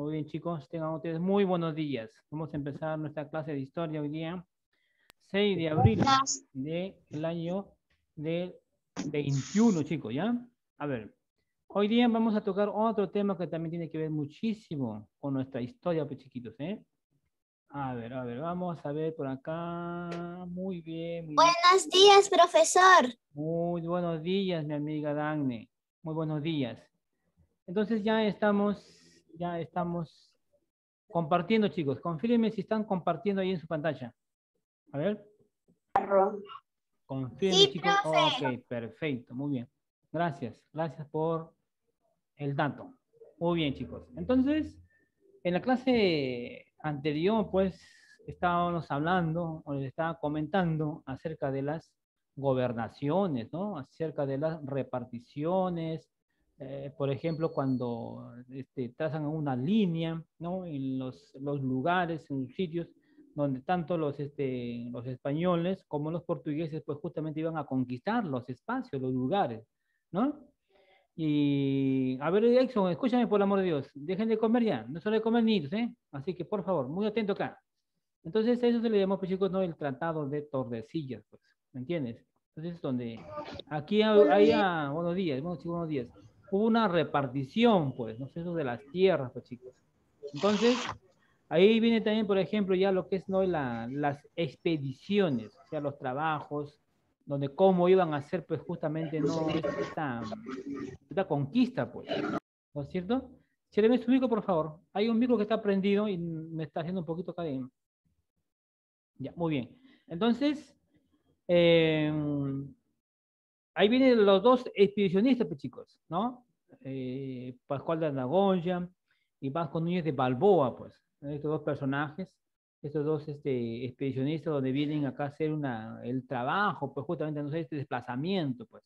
Muy bien, chicos, tengan ustedes muy buenos días. Vamos a empezar nuestra clase de historia hoy día, 6 de abril del año del 21, chicos, ¿ya? A ver, hoy día vamos a tocar otro tema que también tiene que ver muchísimo con nuestra historia, pues, chiquitos, ¿eh? A ver, vamos a ver por acá. Muy bien, muy bien. Buenos días, profesor. Muy buenos días, mi amiga Dagne. Muy buenos días. Entonces ya estamos compartiendo, chicos. Confírmenme si están compartiendo ahí en su pantalla. A ver. Confírmenme, Sí, chicos. Ok, profe. perfecto. Muy bien. Gracias. Gracias por el dato. Muy bien, chicos. Entonces, en la clase anterior, pues, estábamos hablando, o les estaba comentando acerca de las gobernaciones, ¿no? Acerca de las reparticiones, por ejemplo, cuando trazan una línea, ¿no? En los lugares, en los sitios donde tanto los españoles como los portugueses, pues justamente iban a conquistar los espacios, los lugares, ¿no? Y a ver, Exxon, escúchame por el amor de Dios, dejen de comer ya, no solo de comer niños, ¿eh? Así que por favor, muy atento acá. Entonces, a eso se le llamó, pues chicos, ¿no? El Tratado de Tordesillas, pues, ¿me entiendes? Entonces, donde aquí buenos días, buenos días, hubo una repartición, pues, no sé, eso de las tierras, pues chicos. Entonces, ahí viene también, por ejemplo, ya lo que es, ¿no? Las expediciones, o sea, los trabajos, donde cómo iban a hacer, pues, justamente, ¿no? Esta conquista, pues, ¿no es cierto? Si le ves su micro, por favor. Hay un micro que está prendido y me está haciendo un poquito cadena. Ya, muy bien. Entonces, eh, ahí vienen los dos expedicionistas, pues, chicos, ¿no? Pascual de Anagoya y Vasco Núñez de Balboa, pues. Estos dos personajes, estos dos expedicionistas donde vienen acá a hacer el trabajo, pues justamente, no sé, este desplazamiento, pues,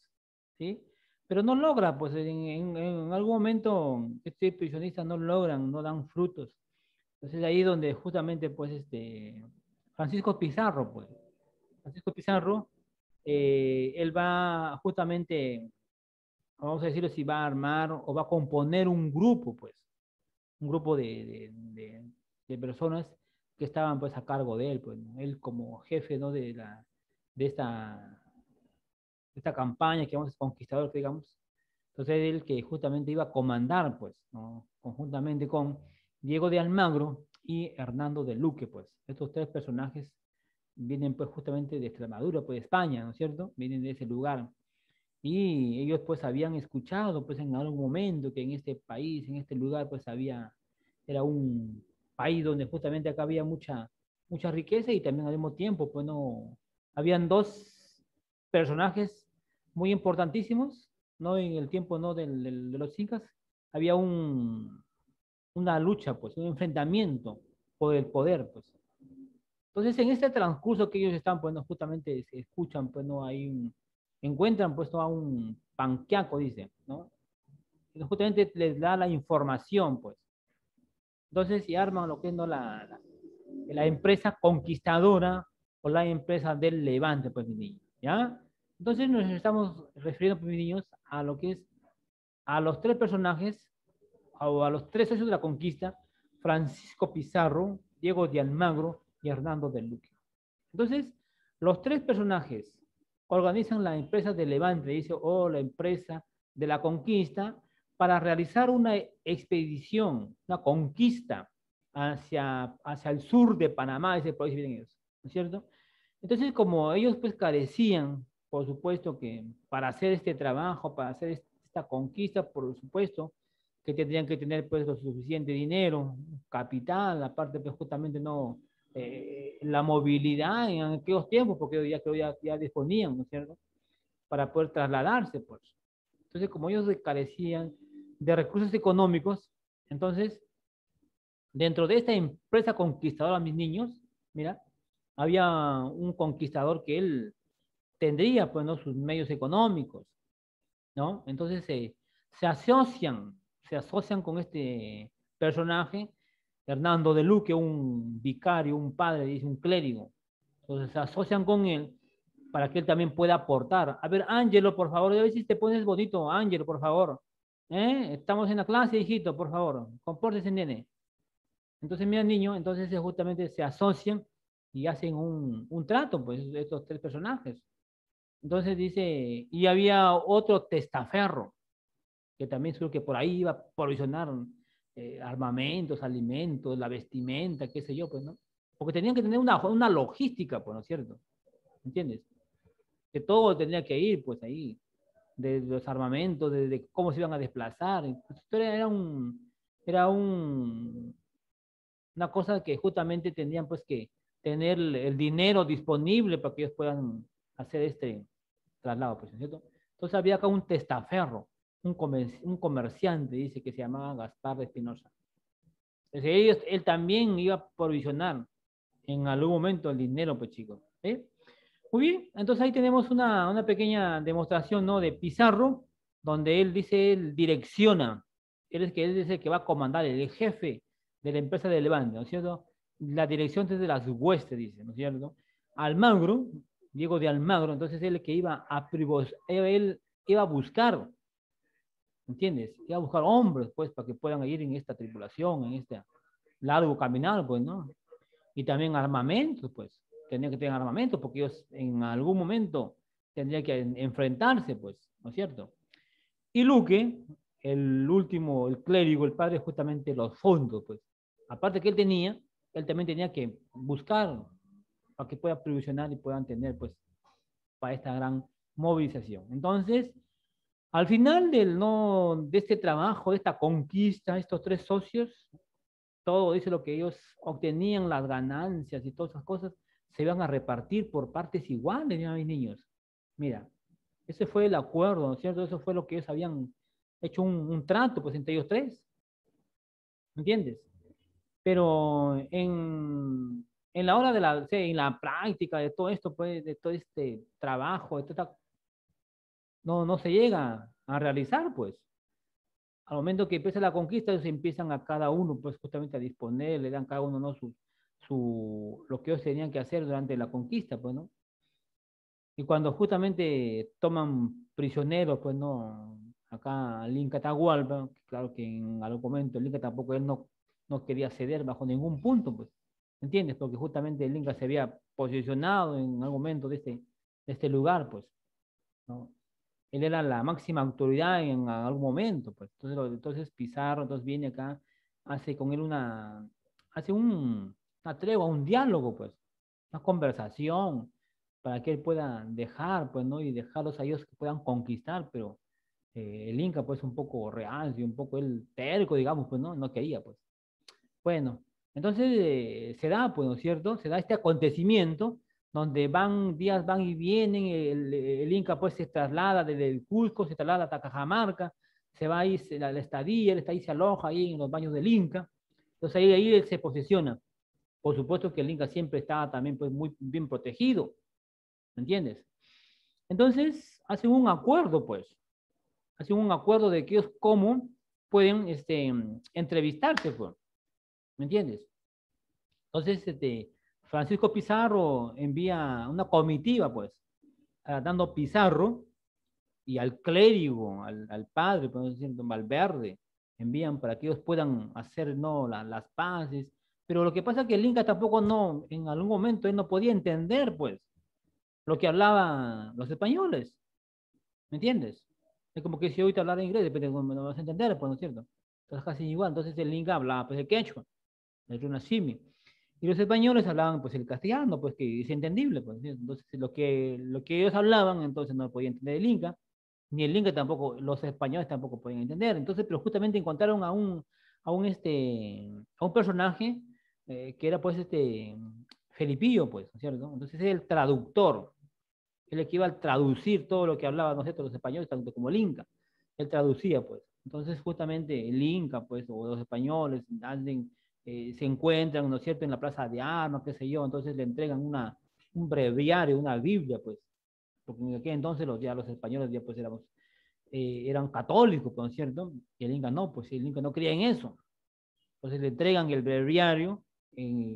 ¿sí? Pero no logra, pues, en algún momento, estos expedicionistas no logran, no dan frutos. Entonces, ahí donde justamente, pues, Francisco Pizarro, pues, Francisco Pizarro, él va justamente, vamos a decirlo, si va a armar o va a componer un grupo, pues, un grupo de personas que estaban, pues, a cargo de él, pues, ¿no? Él como jefe, ¿no? De esta, de esta campaña que vamos a conquistador, que digamos. Entonces, él que justamente iba a comandar, pues, ¿no? Conjuntamente con Diego de Almagro y Hernando de Luque, pues. Estos tres personajes vienen, pues, justamente de Extremadura, pues, de España, ¿no es cierto? Vienen de ese lugar. Y ellos, pues, habían escuchado, pues, en algún momento que en este país, en este lugar, pues, era un país donde justamente acá había mucha riqueza y también al mismo tiempo, pues, no, habían dos personajes muy importantísimos, ¿no? En el tiempo, ¿no? De los incas, había una lucha, pues, un enfrentamiento por el poder, pues. Entonces, en este transcurso que ellos están, pues, no, justamente se escuchan, pues, no hay encuentran, pues, no, a un panquiaco, dice, ¿no? Y justamente les da la información, pues. Entonces, si arman lo que es, ¿no? La empresa conquistadora o la empresa del Levante, pues, mis niños, ¿ya? Entonces, nos estamos refiriendo, pues, mis niños, a lo que es a los tres personajes o a los tres socios de la conquista: Francisco Pizarro, Diego de Almagro y Hernando de Luque. Entonces, los tres personajes organizan la empresa de Levante, dice, o la empresa de la conquista, para realizar una expedición, una conquista hacia el sur de Panamá, ese país vienen ellos, ¿no es cierto? Entonces, como ellos pues carecían, por supuesto, que para hacer este trabajo, para hacer esta conquista, por supuesto, que tendrían que tener pues lo suficiente dinero, capital, aparte pues justamente no, la movilidad en aquellos tiempos, porque ya disponían, ¿no es cierto?, para poder trasladarse, pues. Entonces, como ellos carecían de recursos económicos, entonces, dentro de esta empresa conquistadora, mis niños, mira, había un conquistador que él tendría, pues, ¿no?, sus medios económicos, ¿no? Entonces se asocian con este personaje, Hernando de Luque, un vicario, un padre, dice, un clérigo. Entonces se asocian con él para que él también pueda aportar. A ver, Ángelo, por favor, a ver si te pones bonito, Ángelo, por favor. ¿Eh? Estamos en la clase, hijito, por favor, compórtese, nene. Entonces, mira, niño, entonces justamente se asocian y hacen un trato, pues, estos tres personajes. Entonces dice, y había otro testaferro, que también creo que por ahí iba a provisionar armamentos, alimentos, la vestimenta, qué sé yo, pues, ¿no? Porque tenían que tener una logística, pues, ¿no es cierto? ¿Entiendes? Que todo tendría que ir, pues, ahí, de los armamentos, de cómo se iban a desplazar. Entonces, era una cosa que justamente tendrían, pues, que tener el dinero disponible para que ellos puedan hacer este traslado, pues, ¿no es cierto? Entonces había acá un testaferro, un comerciante, dice, que se llamaba Gaspar de Espinosa. Entonces él también iba a provisionar en algún momento el dinero, pues chicos. ¿Eh? Muy bien, entonces ahí tenemos una pequeña demostración, ¿no? De Pizarro, donde él dice, él direcciona, él es el que va a comandar, el jefe de la empresa de Levante, ¿no es cierto? La dirección desde las huestes, dice, ¿no es cierto? Almagro, Diego de Almagro, entonces él el que él iba a buscar, ¿entiendes? Iba a buscar hombres, pues, para que puedan ir en esta tripulación, en este largo caminar, pues, ¿no? Y también armamentos, pues, tenían que tener armamentos porque ellos en algún momento tendrían que enfrentarse, pues, ¿no es cierto? Y Luque, el último, el clérigo, el padre, justamente los fondos, pues. Aparte que él también tenía que buscar para que pueda provisionar y puedan tener, pues, para esta gran movilización. Entonces, al final no, de este trabajo, de esta conquista, estos tres socios, todo dice lo que ellos obtenían, las ganancias y todas esas cosas, se iban a repartir por partes iguales, mis niños. Mira, ese fue el acuerdo, ¿no es cierto? Eso fue lo que ellos habían hecho un trato, pues, entre ellos tres, ¿entiendes? Pero en la hora de en la práctica de todo esto, pues, de todo este trabajo, no se llega a realizar, pues. Al momento que empieza la conquista, ellos empiezan a cada uno, pues, justamente a disponer, le dan cada uno, ¿no? Lo que ellos tenían que hacer durante la conquista, pues, ¿no? Y cuando justamente toman prisioneros, pues, ¿no? Acá al Inca Atahualpa, claro que en algún momento el Inca tampoco, él no quería ceder bajo ningún punto, pues, ¿entiendes? Porque justamente el Inca se había posicionado en algún momento de este lugar, pues, ¿no? Él era la máxima autoridad en algún momento, pues. Entonces Pizarro, entonces viene acá, hace con él hace una tregua, un diálogo, pues, una conversación, para que él pueda dejar, pues, ¿no? Y dejarlos a ellos que puedan conquistar, pero el Inca, pues, un poco reacio, un poco el terco, digamos, pues, ¿no? No quería, pues. Bueno, entonces se da, pues, ¿no es cierto? Se da este acontecimiento donde días van y vienen, el Inca pues se traslada desde el Cusco, se traslada hasta Cajamarca, se va ahí, la estadía, él está ahí, se aloja ahí en los baños del Inca, entonces ahí él se posesiona. Por supuesto que el Inca siempre estaba también pues muy bien protegido, ¿me entiendes? Entonces hacen un acuerdo, pues, hacen un acuerdo de que ellos cómo pueden entrevistarse, pues, ¿me entiendes? Entonces, Francisco Pizarro envía una comitiva, pues, dando Pizarro y al clérigo, al padre, podemos decir, don Valverde, envían para que ellos puedan hacer, ¿no? Las paces. Pero lo que pasa es que el Inca tampoco no, en algún momento él no podía entender, pues, lo que hablaban los españoles, ¿me entiendes? Es como que si hoy te hablara inglés, depende de cómo no vas a entender, pues, ¿no es cierto? Entonces casi igual, entonces el Inca hablaba, pues, el quechua, el runasimi. Y los españoles hablaban pues el castellano, pues que es entendible, pues. Entonces lo que ellos hablaban, entonces no podía entender el Inca, ni el Inca tampoco, los españoles tampoco podían entender. Entonces, pero justamente encontraron a un personaje que era pues Felipillo, pues, ¿no es cierto? Entonces es el traductor, el que iba a traducir todo lo que hablaban, ¿no es cierto?, los españoles, tanto como el Inca. Él traducía, pues. Entonces, justamente el Inca, pues, o los españoles, se encuentran, ¿no es cierto?, en la plaza de armas, qué sé yo, entonces le entregan un breviario, una Biblia, pues, porque en aquel entonces ya los españoles ya pues eran católicos, ¿no es cierto? Y el Inca no, pues el Inca no creía en eso. Entonces le entregan el breviario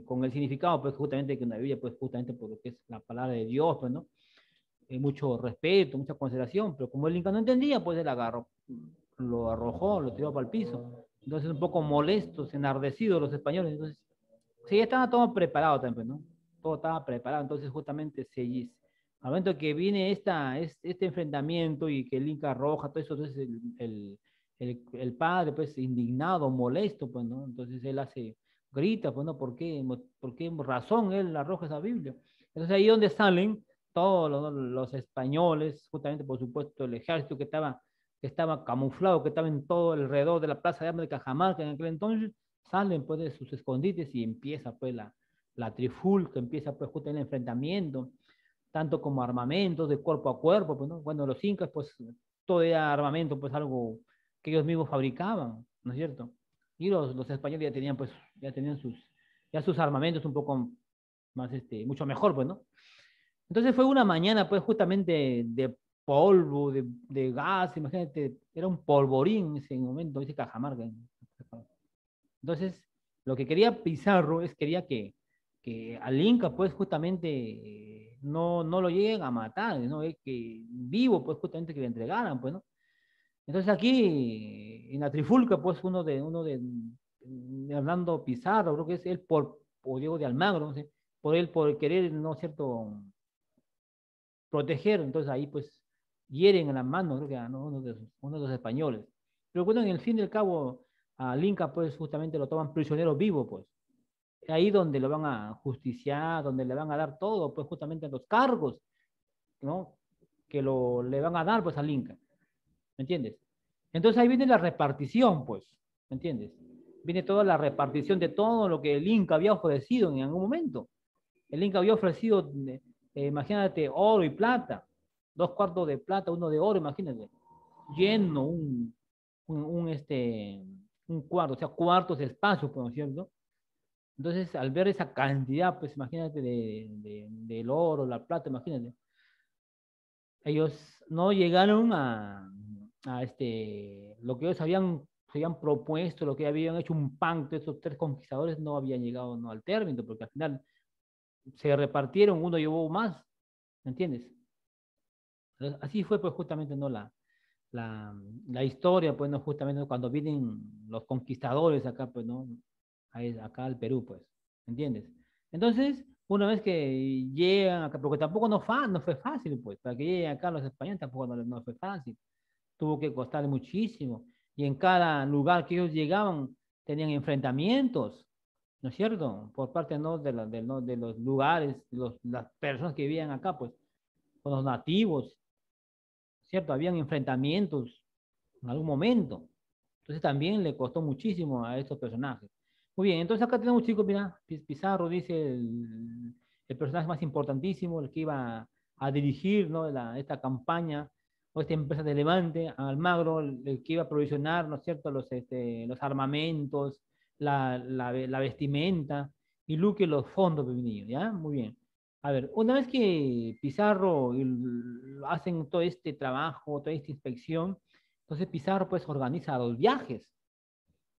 con el significado, pues justamente que una Biblia, pues justamente por lo que es la palabra de Dios, pues, ¿no? Mucho respeto, mucha consideración, pero como el Inca no entendía, pues él agarró, lo arrojó, lo tiró para el piso. Entonces un poco molestos, enardecidos los españoles. Entonces, sí, ya estaba todo preparado también, ¿no? Todo estaba preparado. Entonces justamente al momento que viene este enfrentamiento y que el Inca arroja todo eso, entonces el padre, pues indignado, molesto, pues, ¿no? Entonces él grita, pues, ¿no? ¿Por qué razón él arroja esa Biblia? Entonces ahí donde salen todos los españoles, justamente por supuesto el ejército que estaba camuflado, que estaba en todo alrededor de la plaza de armas de Cajamarca en aquel entonces, salen pues de sus escondites y empieza pues la trifulca, empieza pues justo el enfrentamiento, tanto como armamentos de cuerpo a cuerpo, pues, ¿no? Bueno, los incas pues todo era armamento, pues algo que ellos mismos fabricaban, ¿no es cierto? Y los españoles ya tenían ya sus armamentos un poco más, mucho mejor, pues, ¿no? Entonces fue una mañana, pues, justamente de polvo, de gas, imagínate, era un polvorín en ese momento, dice Cajamarca. Entonces, lo que quería Pizarro quería que al Inca, pues, justamente no lo lleguen a matar, ¿no? Que vivo, pues, justamente que le entregaran, pues, ¿no? Entonces aquí, en la trifulca, pues, Hernando Pizarro, creo que es él o Diego de Almagro, no sé, por querer, ¿no es cierto?, proteger, entonces ahí pues hieren a la mano, creo que a ¿no? Uno de los españoles. Pero bueno, en el fin del cabo, al Inca pues justamente lo toman prisionero vivo, pues. Ahí donde lo van a justiciar, donde le van a dar todo, pues justamente los cargos, ¿no? Que le van a dar pues al Inca, ¿me entiendes? Entonces ahí viene la repartición, pues, ¿me entiendes? Viene toda la repartición de todo lo que el Inca había ofrecido en algún momento. El Inca había ofrecido, imagínate, oro y plata, 2 cuartos de plata, uno de oro, imagínate, lleno un cuarto, o sea, cuartos de espacio, ¿no es cierto? Entonces, al ver esa cantidad, pues imagínate del oro, la plata, imagínate, ellos no llegaron lo que ellos se habían propuesto, lo que habían hecho un pacto, esos 3 conquistadores no habían llegado, no, al término, porque al final se repartieron, uno llevó más, ¿me entiendes? Entonces, así fue pues justamente no la, la historia, pues no justamente cuando vienen los conquistadores acá, pues no, acá al Perú, pues, ¿me entiendes? Entonces, una vez que llegan acá, porque tampoco no fue fácil, pues, para que lleguen acá los españoles tampoco no fue fácil, tuvo que costar muchísimo, y en cada lugar que ellos llegaban tenían enfrentamientos, ¿no es cierto? Por parte ¿no? ¿no? de los lugares, las personas que vivían acá, pues, con los nativos, ¿cierto? Habían enfrentamientos en algún momento. Entonces también le costó muchísimo a estos personajes. Muy bien, entonces acá tenemos, chicos, mira, Pizarro dice el personaje más importantísimo, el que iba a dirigir ¿no? esta campaña o esta empresa de Levante, Almagro, el que iba a provisionar, ¿no es cierto?, los armamentos, la vestimenta, y Luque los fondos, pues, niños, ¿ya? Muy bien. A ver, una vez que Pizarro hacen todo este trabajo, toda esta inspección, entonces Pizarro pues organiza los viajes,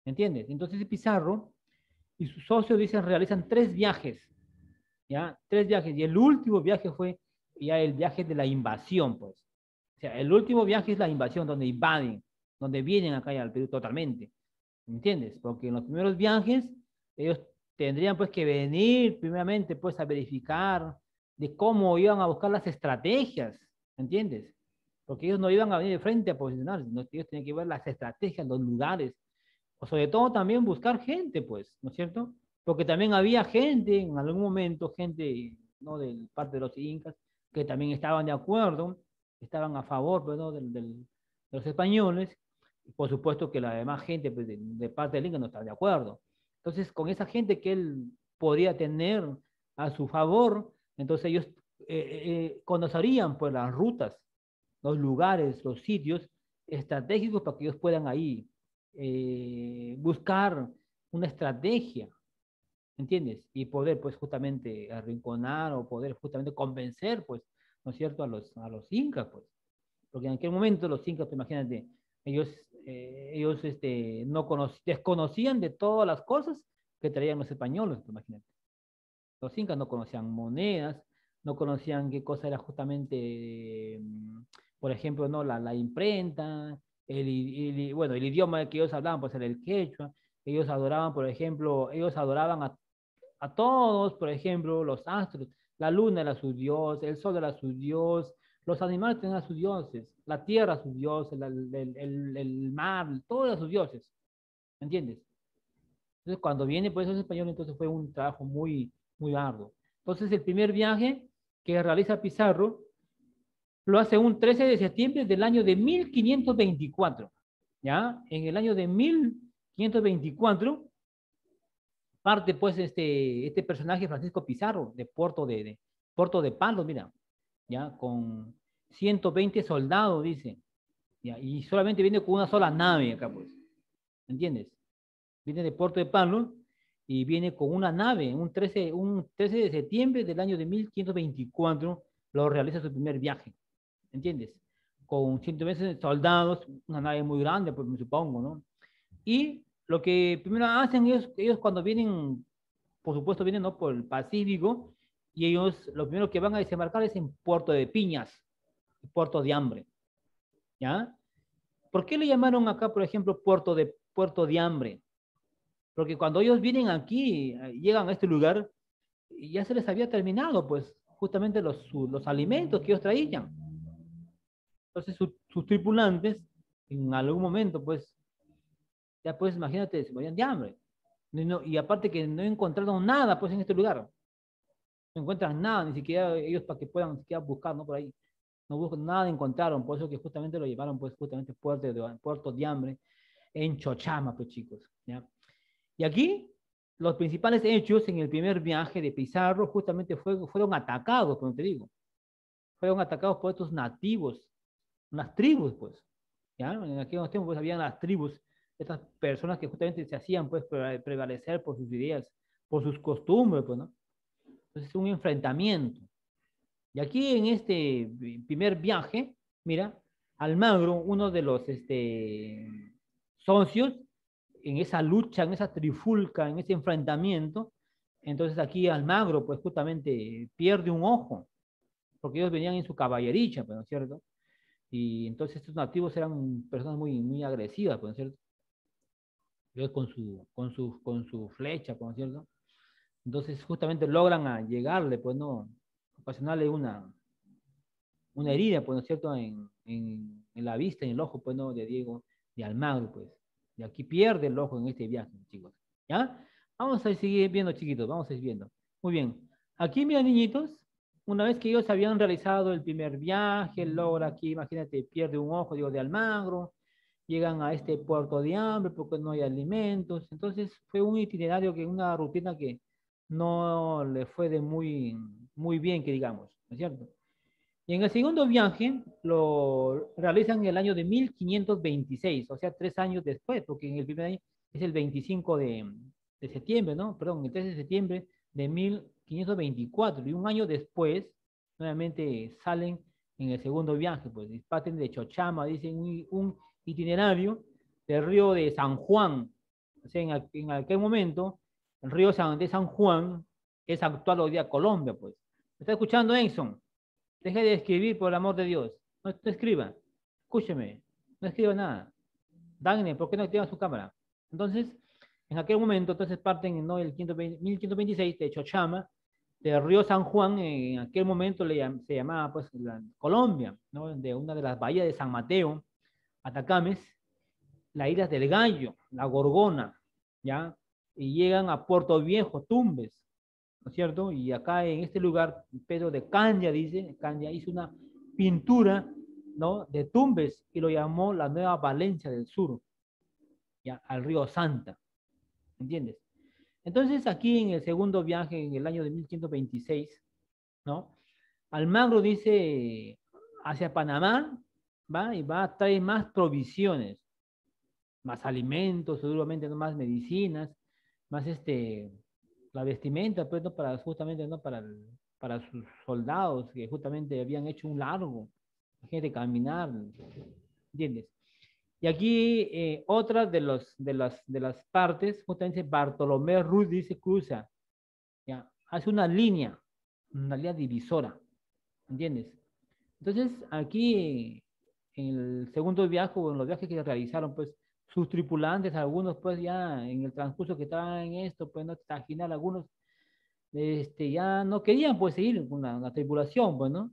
¿entiendes? Entonces Pizarro y sus socios dicen realizan 3 viajes, ¿ya? 3 viajes, y el último viaje fue ya el viaje de la invasión, pues. O sea, el último viaje es la invasión, donde invaden, donde vienen acá al Perú totalmente, ¿entiendes? Porque en los primeros viajes ellos tendrían pues que venir primeramente pues a verificar de cómo iban a buscar las estrategias, ¿entiendes? Porque ellos no iban a venir de frente a posicionarse, sino que ellos tenían que ver las estrategias, los lugares, o sobre todo también buscar gente, pues, ¿no es cierto? Porque también había gente, en algún momento, gente, ¿no? De parte de los incas, que también estaban de acuerdo, estaban a favor, pues, ¿no? de los españoles, y por supuesto que la demás gente, pues, de parte del Inca no estaba de acuerdo. Entonces, con esa gente que él podría tener a su favor, entonces ellos conocerían, pues, las rutas, los lugares, los sitios estratégicos para que ellos puedan ahí buscar una estrategia, ¿entiendes? Y poder, pues, justamente arrinconar o poder justamente convencer, pues, ¿no es cierto?, a los incas, pues. Porque en aquel momento los incas, pues, imagínate, ellos, ellos no desconocían de todas las cosas que traían los españoles, pues, imagínate. Los incas no conocían monedas, no conocían qué cosa era justamente, por ejemplo, ¿no? la imprenta, bueno, el idioma que ellos hablaban, pues era el quechua. Ellos adoraban, por ejemplo, ellos adoraban a todos, por ejemplo, los astros. La luna era su dios, el sol era su dios, los animales tenían a sus dioses, la tierra a sus dioses, el mar, todos eran sus dioses. ¿Me entiendes? Entonces, cuando viene pues esos españoles, entonces fue un trabajo muy, muy arduo. Entonces, el primer viaje que realiza Pizarro lo hace un 13 de septiembre del año de 1524. ¿Ya? En el año de 1524 parte pues este personaje Francisco Pizarro de Puerto de Palos, mira, ya con 120 soldados, dice, ya, y solamente viene con una sola nave acá, pues, ¿entiendes? Viene de Puerto de Palos y viene con una nave, un 13 de septiembre del año de 1524 lo realiza su primer viaje, ¿entiendes? Con 120 soldados, una nave muy grande, pues me supongo, ¿no? Y lo que primero hacen ellos cuando vienen, por supuesto vienen, ¿no?, por el Pacífico, y ellos lo primero que van a desembarcar es en Puerto de Piñas, Puerto de Hambre, ¿ya? ¿Por qué le llamaron acá, por ejemplo, Puerto de Hambre? Porque cuando ellos vienen aquí, llegan a este lugar, ya se les había terminado, pues, justamente los alimentos que ellos traían. Entonces, sus tripulantes, en algún momento, pues, ya pues, imagínate, se morían de hambre. Y aparte que no encontraron nada, pues, en este lugar. No encuentran nada, ni siquiera ellos para que puedan siquiera buscar, ¿no? Por ahí. No buscan nada, encontraron. Por eso que justamente lo llevaron, pues, justamente Puerto de Hambre, en Chochama, pues, chicos. ¿Ya? Y aquí, los principales hechos en el primer viaje de Pizarro justamente fueron atacados, como te digo. Fueron atacados por estos nativos, unas tribus, pues. ¿Ya? En aquellos tiempos, pues, habían las tribus, estas personas que justamente se hacían, pues, prevalecer por sus ideas, por sus costumbres, pues, ¿no? Entonces, un enfrentamiento. Y aquí en este primer viaje, mira, Almagro, uno de los socios, en esa lucha, en esa trifulca, en ese enfrentamiento, entonces aquí Almagro, pues justamente pierde un ojo, porque ellos venían en su caballería, pues, ¿no es cierto? Y entonces estos nativos eran personas muy, muy agresivas, pues, ¿no es cierto? Ellos con su flecha, pues, ¿no es cierto? Entonces justamente logran llegarle, pues, no, ocasionarle una herida, pues, ¿no es cierto?, en la vista, en el ojo, pues, ¿no?, de Diego de Almagro, pues. Y aquí pierde el ojo en este viaje, chicos. ¿Ya? Vamos a seguir viendo, chiquitos, vamos a seguir viendo. Muy bien. Aquí, mira, niñitos, una vez que ellos habían realizado el primer viaje, logra aquí, imagínate, pierde un ojo, digo, de Almagro, llegan a este puerto de hambre porque no hay alimentos. Entonces, fue un itinerario, una rutina que no le fue de muy, muy bien, que digamos, ¿no es cierto? Y en el segundo viaje lo realizan en el año de 1526, o sea, 3 años después, porque en el primer año es el 25 de septiembre, ¿no? Perdón, el 13 de septiembre de 1524. Y un año después, nuevamente salen en el segundo viaje, pues parten de Chochama, dicen un itinerario del río de San Juan. O sea, en aquel momento, el río de San Juan es actual hoy día Colombia, pues. ¿Me está escuchando, Enson? Deje de escribir, por el amor de Dios. No, no escriba. Escúcheme. No escriba nada. Dagne, ¿por qué no activa su cámara? Entonces, en aquel momento, entonces parten, ¿no?, el 1526 de Chochama, del río San Juan. En aquel momento se llamaba, pues, Colombia, ¿no?, de una de las bahías de San Mateo, Atacames, la isla del Gallo, la Gorgona, ¿ya? Y llegan a Puerto Viejo, Tumbes, ¿no es cierto? Y acá en este lugar, Pedro de Candia, dice, Candia hizo una pintura, ¿no?, de Tumbes, y lo llamó la Nueva Valencia del Sur, ya, al río Santa, ¿entiendes? Entonces aquí en el segundo viaje, en el año de 1526, ¿no?, Almagro dice hacia Panamá, ¿va? Y va a traer más provisiones, más alimentos, seguramente, ¿no?, más medicinas, más la vestimenta, pues, ¿no?, para justamente, ¿no?, para sus soldados que justamente habían hecho un largo, de caminar, ¿entiendes? Y aquí otra de las partes, justamente Bartolomé Ruz dice cruza, ¿ya? Hace una línea divisora, ¿entiendes? Entonces aquí en el segundo viaje o en los viajes que realizaron, pues sus tripulantes, algunos pues ya en el transcurso que estaban en esto, pues no, al final algunos ya no querían pues seguir con la tripulación, pues, ¿no?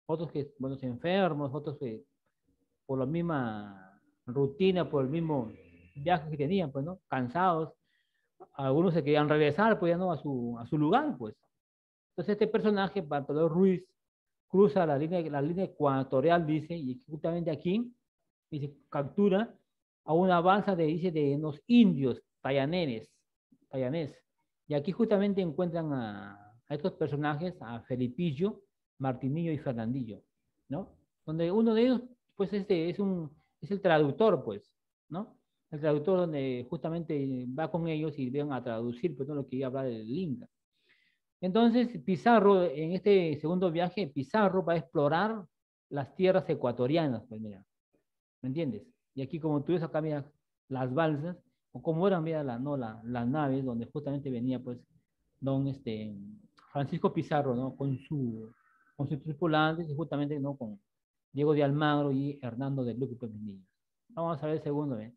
Otros que, bueno, enfermos, otros que por la misma rutina, por el mismo viaje que tenían, pues, ¿no? Cansados. Algunos se querían regresar, pues, ya no, a su lugar, pues. Entonces este personaje, Bartolomé Ruiz, cruza la línea ecuatorial, dice, y justamente aquí, dice, captura a una balsa dice, de unos indios, tayanés. Y aquí justamente encuentran a estos personajes, a Felipillo, Martinillo y Fernandillo, ¿no? Donde uno de ellos, pues, es el traductor, pues, ¿no? El traductor donde justamente va con ellos y van a traducir, pues, todo lo que iba a hablar el Inca. Entonces, Pizarro, en este segundo viaje, Pizarro va a explorar las tierras ecuatorianas, pues mira, ¿me entiendes? Y aquí como tú ves acá, mira, las balsas, o como eran, mira, las naves donde justamente venía, pues, don Francisco Pizarro, ¿no? Con sus tripulantes y justamente, ¿no? Con Diego de Almagro y Hernando de Luque, pues, mis niños. Vamos a ver el segundo, ¿eh?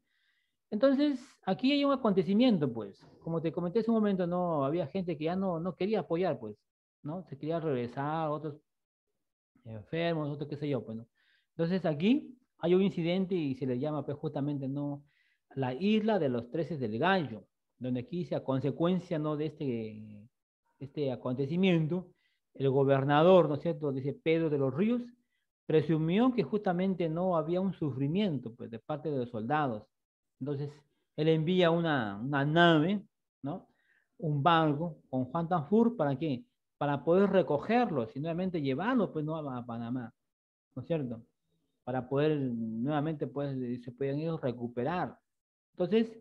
Entonces, aquí hay un acontecimiento, pues. Como te comenté hace un momento, no había gente que ya no quería apoyar, pues, ¿no? Se quería regresar, otros enfermos, otros qué sé yo, pues, ¿no? Entonces, aquí hay un incidente y se le llama, pues, justamente, ¿no? La isla de los 13 del Gallo, donde aquí, a consecuencia, ¿no? De este acontecimiento, el gobernador, ¿no es cierto?, dice Pedro de los Ríos, presumió que justamente no había un sufrimiento, pues, de parte de los soldados. Entonces, él envía una nave, ¿no? Un barco con Juan Tanfur, ¿para qué? Para poder recogerlos y nuevamente llevarlos, pues, ¿no? a Panamá, ¿no es cierto? Para poder nuevamente, pues, se puedan ellos recuperar. Entonces,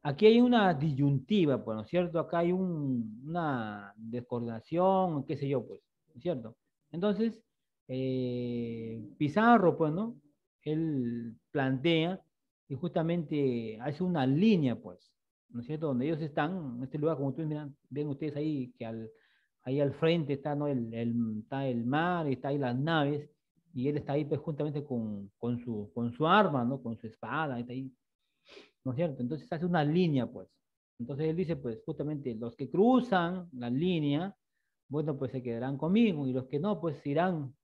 aquí hay una disyuntiva, pues, ¿no es cierto? Acá hay una descoordinación, qué sé yo, pues, ¿no es cierto? Entonces, Pizarro, pues, ¿no? Él plantea y justamente hace una línea, pues, ¿no es cierto? Donde ellos están, en este lugar, como ustedes miran, ven ustedes ahí, que ahí al frente está, ¿no? Está el mar, está ahí las naves, y él está ahí, pues, juntamente con su arma, ¿no? Con su espada, está ahí, ¿no es cierto? Entonces hace una línea, pues. Entonces él dice, pues, justamente, los que cruzan la línea, bueno, pues se quedarán conmigo, y los que no, pues irán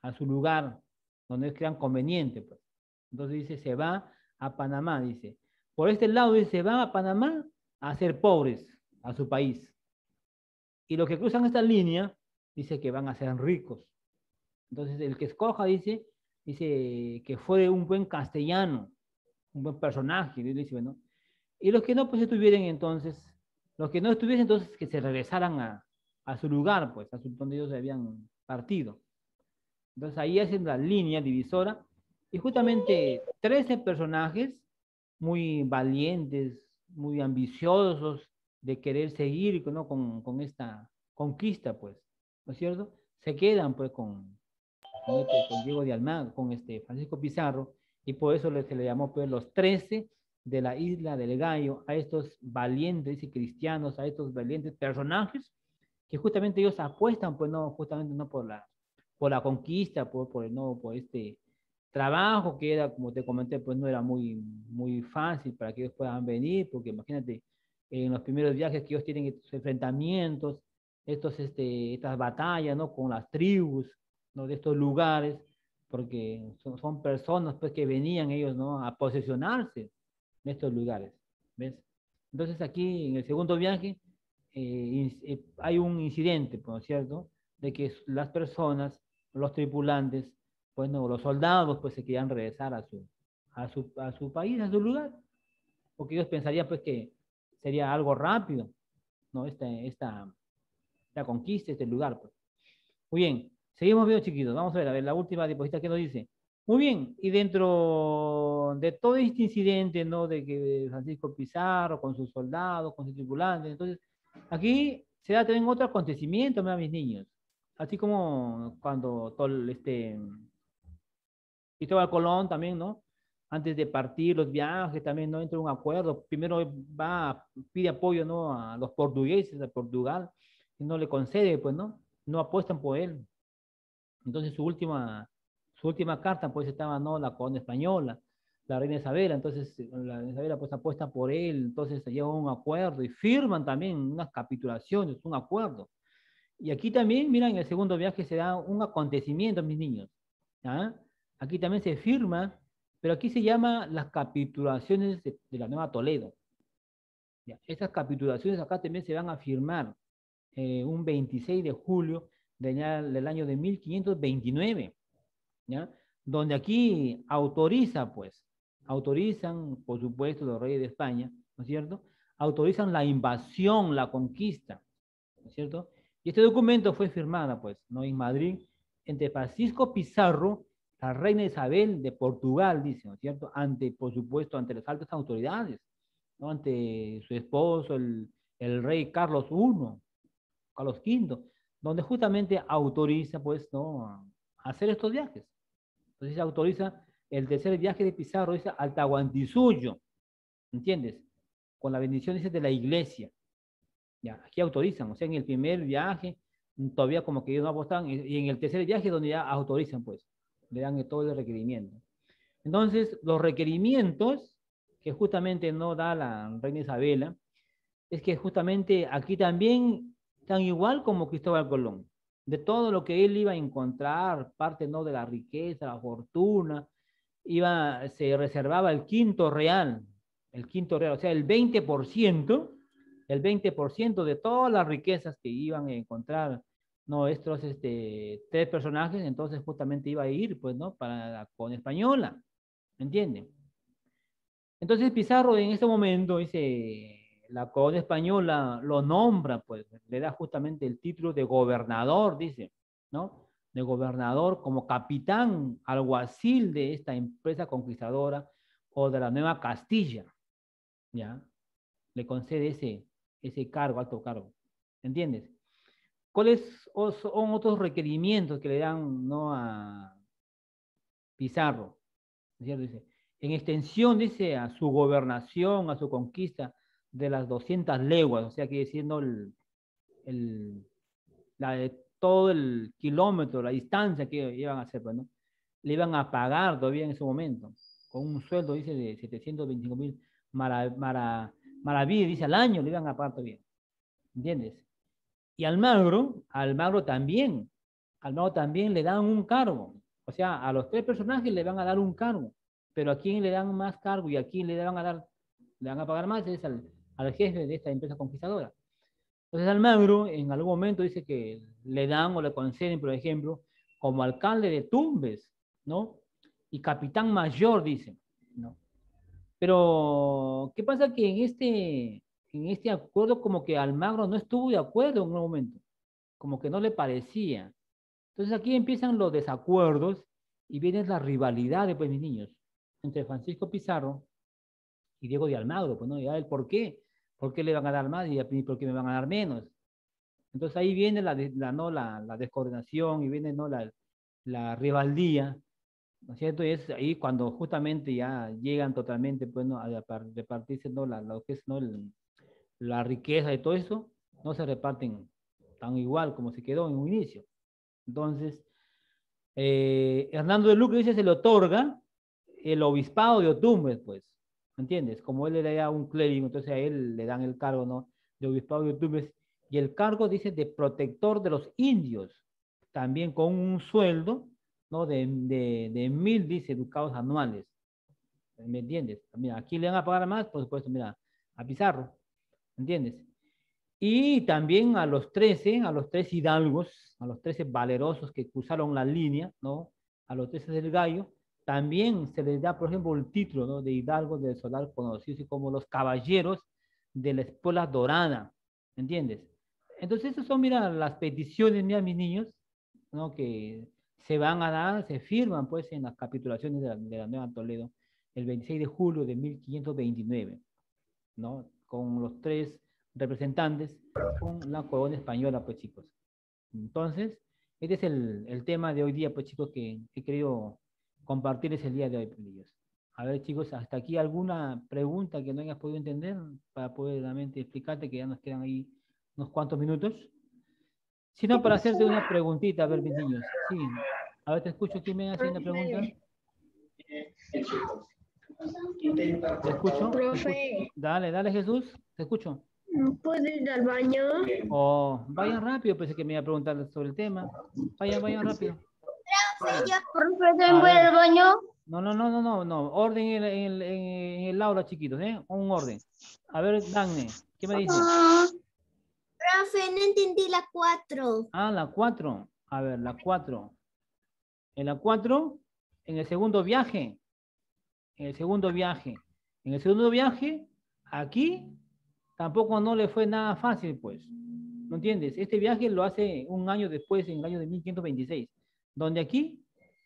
a su lugar, donde ellos crean conveniente, pues. Entonces dice, se va a Panamá, dice. Por este lado, dice, se va a Panamá a ser pobres, a su país. Y los que cruzan esta línea, dice que van a ser ricos. Entonces el que escoja, dice que fue un buen castellano, un buen personaje, dice, ¿no? Y los que no, pues estuvieran entonces, los que no estuviesen entonces que se regresaran a su lugar, pues, donde ellos habían partido. Entonces ahí hacen la línea divisora y justamente 13 personajes muy valientes, muy ambiciosos de querer seguir, ¿no? con esta conquista, pues, ¿no es cierto? Se quedan pues con Diego de Almagro, con Francisco Pizarro, y por eso se le llamó pues los 13 de la isla del Gallo, a estos valientes y cristianos, a estos valientes personajes, que justamente ellos apuestan, pues no, justamente no por la conquista, no, por este trabajo que era, como te comenté, pues no era muy fácil para que ellos puedan venir, porque imagínate, en los primeros viajes que ellos tienen estos enfrentamientos, estas batallas, ¿no? Con las tribus, ¿no? De estos lugares, porque son personas, pues, que venían ellos, ¿no? A posesionarse en estos lugares, ¿ves? Entonces aquí, en el segundo viaje, hay un incidente, ¿no es cierto? De que las personas, los tripulantes, pues no, los soldados, pues se querían regresar a su país, a su lugar, porque ellos pensarían, pues, que sería algo rápido, ¿no? Esta conquista, este lugar, pues. Muy bien, seguimos viendo, chiquitos. Vamos a ver la última diapositiva que nos dice. Muy bien, y dentro de todo este incidente, ¿no? De que Francisco Pizarro con sus soldados, con sus tripulantes, entonces, aquí se da también otro acontecimiento, mira, mis niños. Así como cuando Cristóbal Colón también, ¿no? Antes de partir los viajes, también no entra un acuerdo. Primero pide apoyo, ¿no? A los portugueses, a Portugal, y no le concede, pues, ¿no? No apuestan por él. Entonces su última carta, pues estaba, ¿no? La corona española, la reina Isabela, entonces la reina Isabela pues apuesta por él, entonces se lleva un acuerdo y firman también unas capitulaciones, un acuerdo. Y aquí también, mira, en el segundo viaje se da un acontecimiento, mis niños. ¿Ah? Aquí también se firma, pero aquí se llama las capitulaciones de la Nueva Toledo. ¿Ya? Estas capitulaciones acá también se van a firmar un 26 de julio del año de 1529, ¿ya? Donde aquí autoriza, pues, autorizan, por supuesto, los reyes de España, ¿no es cierto? Autorizan la invasión, la conquista, ¿no es cierto? Y este documento fue firmado, pues, ¿no? En Madrid, entre Francisco Pizarro, la reina Isabel de Portugal, dice, ¿no es cierto? Ante, por supuesto, ante las altas autoridades, ¿no? Ante su esposo, el rey Carlos I, Carlos V, donde justamente autoriza, pues, ¿no? A hacer estos viajes. Entonces se autoriza el tercer viaje de Pizarro, dice, al Tahuantinsuyo, ¿entiendes? Con la bendición, dice, de la iglesia. Ya, aquí autorizan, o sea, en el primer viaje todavía como que ellos no apostaban, y en el tercer viaje donde ya autorizan, pues, le dan todo el requerimiento. Entonces, los requerimientos que justamente no da la reina Isabela, es que justamente aquí también tan igual como Cristóbal Colón, de todo lo que él iba a encontrar, parte no de la riqueza, la fortuna, se reservaba el quinto real, o sea, el 20% de todas las riquezas que iban a encontrar, no, estos tres personajes, entonces justamente iba a ir, pues, ¿no? Para la corona española, ¿entienden? Entonces Pizarro en este momento dice, la corona española lo nombra, pues, le da justamente el título de gobernador, dice, ¿no? De gobernador como capitán, alguacil de esta empresa conquistadora o de la Nueva Castilla, ¿ya? Le concede ese cargo, alto cargo, ¿entiendes? ¿Cuáles son otros requerimientos que le dan, ¿no? A Pizarro, ¿no es cierto? Dice, en extensión, dice, a su gobernación, a su conquista de las 200 leguas, o sea, que diciendo el, todo el kilómetro, la distancia que iban a hacer, pues, ¿no? Le iban a pagar todavía en ese momento, con un sueldo, dice, de 725.000 maravillas, dice, al año le iban a pagar todavía, ¿entiendes? Y Almagro también le dan un cargo, o sea, a los tres personajes le van a dar un cargo, pero a quién le dan más cargo y a quién le van a pagar más es al jefe de esta empresa conquistadora. Entonces Almagro en algún momento dice que le dan o le conceden, por ejemplo, como alcalde de Tumbes, ¿no? Y capitán mayor, dice, ¿no? Pero, ¿qué pasa? Que en este acuerdo como que Almagro no estuvo de acuerdo en un momento, como que no le parecía. Entonces aquí empiezan los desacuerdos y vienen las rivalidades, pues mis niños, entre Francisco Pizarro y Diego de Almagro, pues no, ya el por qué. ¿Por qué le van a dar más y a mí por qué me van a dar menos? Entonces ahí viene ¿no? la descoordinación y viene, ¿no? la rivaldía, ¿no es cierto? Y es ahí cuando justamente ya llegan totalmente, pues, ¿no? A repartirse, ¿no? Lo que es, ¿no? La riqueza y todo eso, no se reparten tan igual como se quedó en un inicio. Entonces, Hernando de Luque dice, se le otorga el obispado de Otumbes, pues, ¿me entiendes? Como él era un clérigo, entonces a él le dan el cargo, ¿no? De obispado de Otumbes, y el cargo, dice, de protector de los indios, también con un sueldo, ¿no? De 1.000, dice, ducados anuales, ¿me entiendes? Mira, aquí le van a pagar más, por supuesto, mira, a Pizarro, ¿me entiendes? Y también a los 13 hidalgos, a los 13 valerosos que cruzaron la línea, ¿no? A los 13 del Gallo, también se les da, por ejemplo, el título, ¿no? De hidalgos del solar, conocidos como los caballeros de la espuela dorada, ¿entiendes? Entonces, esas son, mira, las peticiones, mira, mis niños, ¿no? Que se van a dar, se firman, pues, en las capitulaciones de la Nueva Toledo, el 26 de julio de 1529, ¿no? Con los tres representantes con la corona española, pues chicos. Entonces, este es el tema de hoy día, pues chicos, que he querido compartirles el día de hoy, pues, niños. A ver, chicos, hasta aquí alguna pregunta que no hayas podido entender para poder realmente explicarte, que ya nos quedan ahí unos cuantos minutos. Si no, para hacerte una preguntita, a ver, mis niños. Sí. A ver, te escucho. ¿Quién me hace una pregunta? Te escucho. Te escucho. Profe, Dale, dale, Jesús. Te escucho. ¿puedo ir al baño? Oh, vayan rápido. Pensé que me iba a preguntar sobre el tema. Vayan, vayan rápido. Ya, profe, ¿tengo A que ir ver. al baño? No, no, no, no, no, no. Orden en el aula, chiquitos, ¿eh? Un orden. A ver, Dagne, ¿qué me dice? Profe, no entendí la 4. Ah, la 4. A ver, la 4. En la 4, en el segundo viaje. En el segundo viaje. En el segundo viaje, aquí tampoco no le fue nada fácil, pues. ¿No entiendes? Este viaje lo hace un año después, en el año de 1526, donde aquí,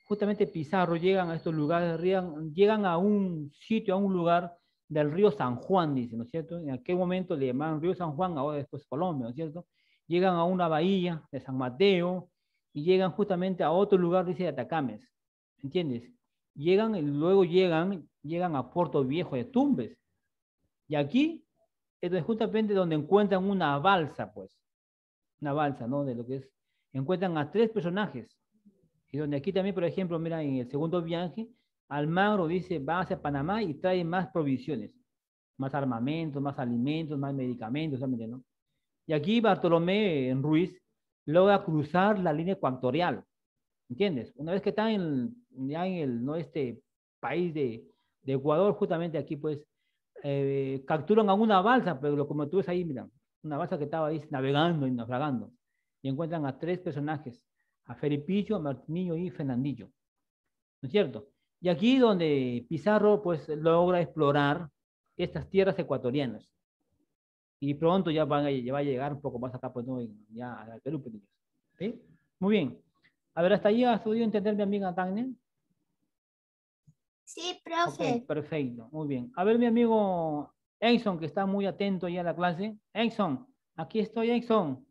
justamente Pizarro, llegan a estos lugares, llegan a un sitio, a un lugar del río San Juan, dice, ¿no es cierto? En aquel momento le llamaban río San Juan, ahora después Colombia, ¿no es cierto? Llegan a una bahía de San Mateo y llegan justamente a otro lugar, dice, de Atacames, ¿entiendes? Llegan y luego llegan a Puerto Viejo de Tumbes. Y aquí es justamente donde encuentran una balsa, pues, una balsa, ¿no? De lo que es, encuentran a tres personajes. Y donde aquí también, por ejemplo, mira, en el segundo viaje, Almagro dice, va hacia Panamá y trae más provisiones, más armamentos, más alimentos, más medicamentos, ¿sabes? ¿No? Y aquí Bartolomé en Ruiz logra cruzar la línea ecuatorial, ¿entiendes? Una vez que está ya en el, ¿no? Este país de Ecuador, justamente aquí, pues, capturan a una balsa, pero como tú ves ahí, mira, una balsa que estaba ahí navegando y naufragando, y encuentran a tres personajes, a Felipillo, a Martinillo y Fernandillo, ¿no es cierto? Y aquí donde Pizarro, pues, logra explorar estas tierras ecuatorianas, y pronto ya va a llegar un poco más acá, pues, ¿no? Ya al Perú, pues, ¿sí? Muy bien. A ver, hasta ahí has podido entender mi amiga Tania. Sí, Ok, profe. perfecto, muy bien. A ver, mi amigo Exxon, que está muy atento ya a la clase. Exxon, aquí estoy, Exxon.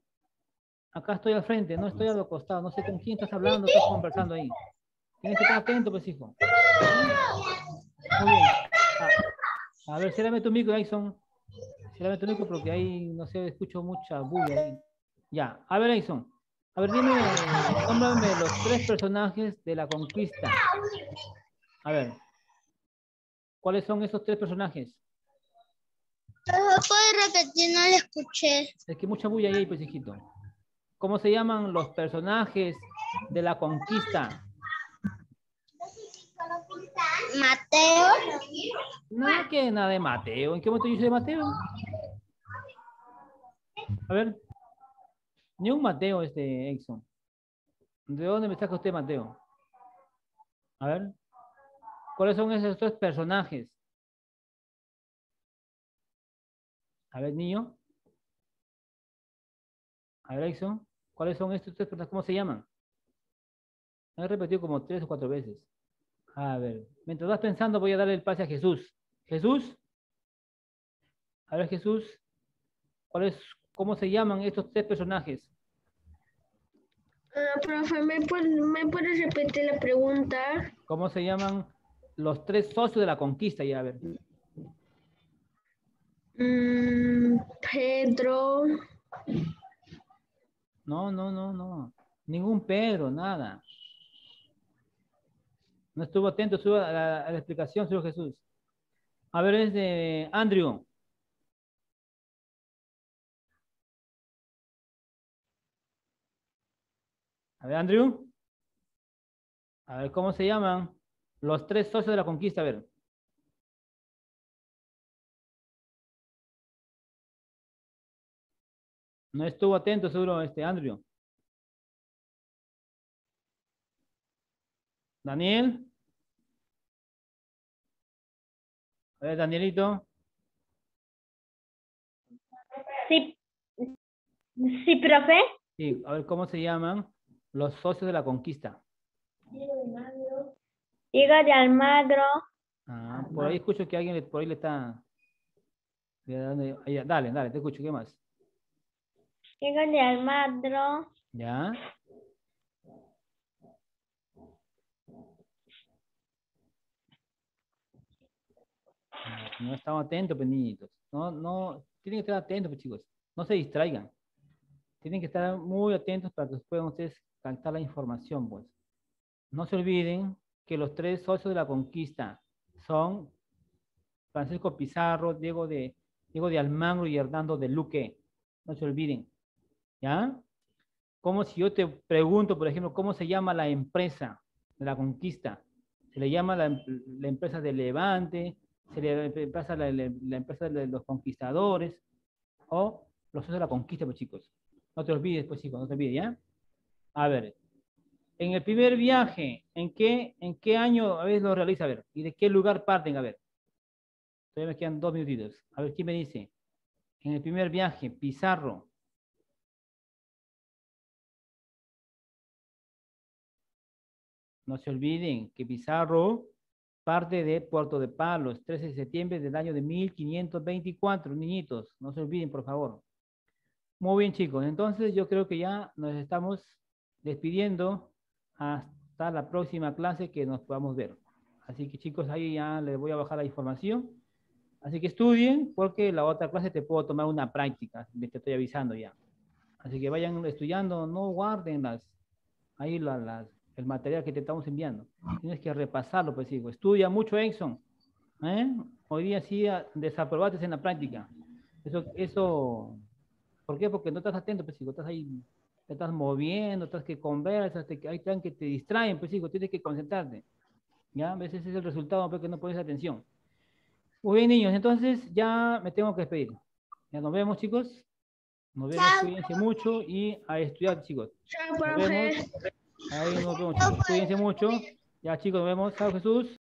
Acá estoy al frente, no estoy al costado. No sé con quién estás hablando, estás conversando ahí. Tienes que estar atento, pues, hijo. ¿Sí? Muy bien. A ver, cérrame tu micro, Exxon. Cérrame tu micro porque ahí, no sé, escucho mucha bulla ahí. Ya, a ver, Exxon. A ver, dime, nómbrame los tres personajes de la conquista. A ver, ¿cuáles son esos tres personajes? ¿Puede repetir? No le escuché. Es que mucha bulla ahí, pues, hijito. ¿Cómo se llaman los personajes de la conquista? Mateo. Nada que nada de Mateo. ¿En qué momento yo soy de Mateo? A ver, ni un Mateo este Exxon. ¿De dónde me saca usted Mateo? A ver, ¿cuáles son esos tres personajes? A ver, niño. A ver, Exxon. ¿Cuáles son estos tres personajes? ¿Cómo se llaman? He repetido como 3 o 4 veces. A ver, mientras vas pensando voy a darle el pase a Jesús. Jesús, a ver Jesús, ¿cómo se llaman estos tres personajes? Profe, ¿me puedes repetir la pregunta? ¿Cómo se llaman los tres socios de la conquista? Ya, a ver. Pedro. No, no, no, no. Ningún Pedro, nada. No estuvo atento a la explicación, Señor Jesús. A ver, es de Andrew. A ver, Andrew. A ver, ¿cómo se llaman los tres socios de la conquista? A ver. No estuvo atento, seguro, este Andrew. Daniel. A ver, Danielito. Sí, sí, profe. Sí, a ver, ¿cómo se llaman los socios de la conquista? Diego de Almagro. Ah, por ahí escucho que alguien por ahí le está... Dale, dale, te escucho. ¿Qué más? Diego de Almagro. ¿Ya? No estamos atentos, pues, niñitos. No, no, tienen que estar atentos, pues, chicos. No se distraigan. Tienen que estar muy atentos para que puedan ustedes captar la información, pues. No se olviden que los tres socios de la conquista son Francisco Pizarro, Diego de Almagro y Hernando de Luque. No se olviden, ¿ya? Como si yo te pregunto, por ejemplo, ¿cómo se llama la empresa de la conquista? Se le llama la empresa de Levante, se le pasa la empresa de los conquistadores o los socios de la conquista, pues chicos. No te olvides, pues chicos, no te olvides, ¿ya? A ver, en el primer viaje, ¿en qué año a veces lo realiza? A ver, ¿y de qué lugar parten? A ver, todavía me quedan 2 minutitos. A ver, ¿quién me dice? En el primer viaje, Pizarro. No se olviden que Pizarro parte de Puerto de Palos, 13 de septiembre del año de 1524, niñitos. No se olviden, por favor. Muy bien, chicos. Entonces yo creo que ya nos estamos despidiendo hasta la próxima clase que nos podamos ver. Así que chicos, ahí ya les voy a bajar la información. Así que estudien porque la otra clase te puedo tomar una práctica. Te estoy avisando ya. Así que vayan estudiando, no guarden ahí el material que te estamos enviando. Tienes que repasarlo, pues hijo. Estudia mucho, Exxon. ¿Eh? Hoy día sí desaprobaste en la práctica. ¿Por qué? Porque no estás atento, pues hijo. Estás ahí, te estás moviendo, estás que conversas, hay tan que te distraen, pues hijo. Tienes que concentrarte. ¿Ya? A veces ese es el resultado porque no pones atención. Muy bien, niños. Entonces ya me tengo que despedir. Ya nos vemos, chicos. Nos vemos, Chao, cuídense mucho y a estudiar, chicos. chao, Nos profe. vemos. Ahí nos vemos, chicos. Cuídense mucho. Ya, chicos, nos vemos. Chao, Jesús.